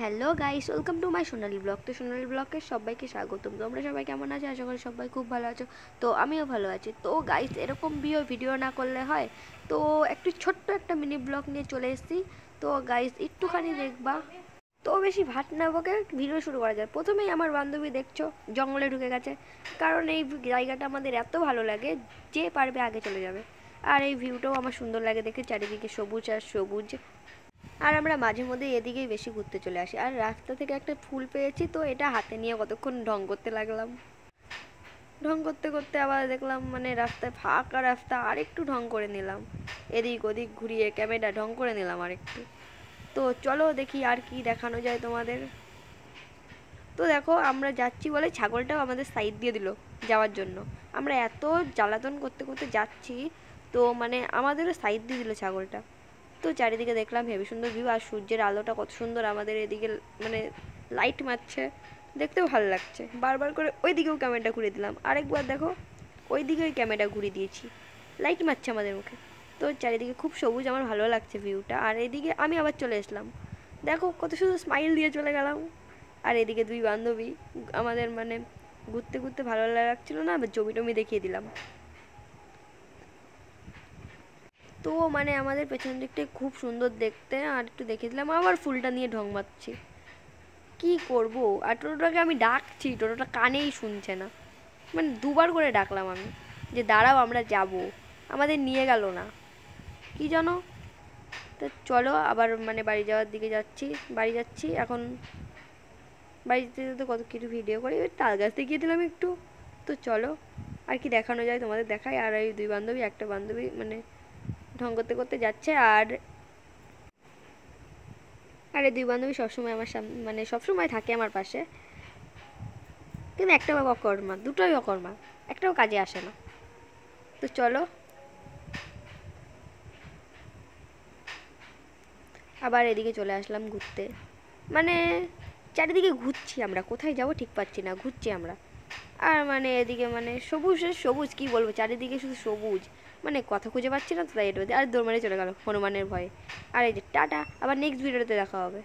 Hello guys, welcome to my Sonali blog. তো সোনালি ব্লগকে সবাইকে স্বাগতম। তোমরা সবাই কেমন আছো? আশা করি সবাই খুব ভালো আছো। তো আমিও ভালো আছি। তো গাইস, এরকম ভিডিও না করলে হয়? তো একটু ছোট্ট একটা মিনি ব্লগ নিয়ে চলে এসেছি। তো গাইস, একটুখানি দেখবা। তো বেশি ভাট না বকে ভিডিও শুরু করা যায়। প্রথমেই আমার বান্ধবী দেখছো জঙ্গলে ঢুকে গেছে, কারণ এই জায়গাটা আমাদের এত ভালো লাগে, যে পারবে আগে চলে যাবে। আর এই ভিউটাও আমার সুন্দর লাগে দেখে, চারিদিকে সবুজ আর সবুজ। আর আমরা মাঝে মধ্যে এদিকেই বেশি ঘুরতে চলে আসি। আর রাস্তা থেকে একটা ফুল পেয়েছি, তো এটা হাতে নিয়ে কতক্ষণ ঢং করতে লাগলাম। ঢং করতে করতে আবার দেখলাম মানে রাস্তায় ফাঁকা রাস্তা, আরেকটু ঢং করে নিলাম। এদিক ওদিক ঘুরিয়ে ক্যামেরা ঢং করে নিলাম আরেকটু। তো চলো দেখি আর কি দেখানো যায় তোমাদের। তো দেখো, আমরা যাচ্ছি বলে ছাগলটাও আমাদের সাইড দিয়ে দিল যাওয়ার জন্য। আমরা এত জ্বালাতন করতে করতে যাচ্ছি, তো মানে আমাদেরও সাইড দিয়ে দিল ছাগলটা। তো চারিদিকে দেখলাম হেবি সুন্দর ভিউ, আর সূর্যের আলোটা কত সুন্দর আমাদের এদিকে মানে লাইট মারছে, দেখতেও ভালো লাগছে। বারবার করে ওই দিকেও ক্যামেরাটা ঘুরে দিলাম, আরেকবার দেখো ওই দিকেও ক্যামেরাটা ঘুরিয়ে দিয়েছি, লাইট মারছে আমাদের মুখে। তো চারিদিকে খুব সবুজ, আমার ভালো লাগছে ভিউটা। আর এদিকে আমি আবার চলে এসলাম, দেখো কত সুন্দর স্মাইল দিয়ে চলে গেলাম। আর এদিকে দুই বান্ধবী আমাদের মানে ঘুরতে ঘুরতে ভালো লাগছিল না, আবার জমি টমি দেখিয়ে দিলাম। তো মানে আমাদের পেছন দিকটাই খুব সুন্দর দেখতে, আর একটু দেখিয়ে দিলাম। আবার ফুলটা নিয়ে ঢং মারছি, কি করব। আর টোটোটাকে আমি ডাকছি, টোটোটা কানেই শুনছে না। মানে দুবার করে ডাকলাম আমি, যে দাঁড়াও আমরা যাব, আমাদের নিয়ে গেল না কি জানো। তো চলো আবার মানে বাড়ি যাওয়ার দিকে যাচ্ছি, বাড়ি যাচ্ছি এখন। বাড়িতে তো কত কিছু ভিডিও করি, তাল গাছ দেখিয়ে দিলাম একটু। তো চলো আর কি দেখানো যায় তোমাদের দেখাই। আর এই দুই বান্ধবী, একটা বান্ধবী মানে ঢং করতে করতে যাচ্ছে। আর এই দুই বান্ধবী সবসময় আমার সামনে মানে সবসময় থাকে আমার পাশে, কিন্তু একটাও অকর্মা, দুটোই অকর্মা, একটাও কাজে আসে না। তো চলো আবার এদিকে চলে আসলাম ঘুরতে। মানে চারিদিকে ঘুরছি, আমরা কোথায় যাব ঠিক পাচ্ছি না, ঘুরছি আমরা। আর মানে এদিকে মানে সবুজ সবুজ, কি বলবো, চারিদিকে শুধু সবুজ। মানে কথা খুঁজে পাচ্ছি না, তো তাই এটা আর দৌড় মারে চলে গেল হনুমানের ভয়ে। আর এই যে টাটা, আবার নেক্সট ভিডিওতে দেখা হবে।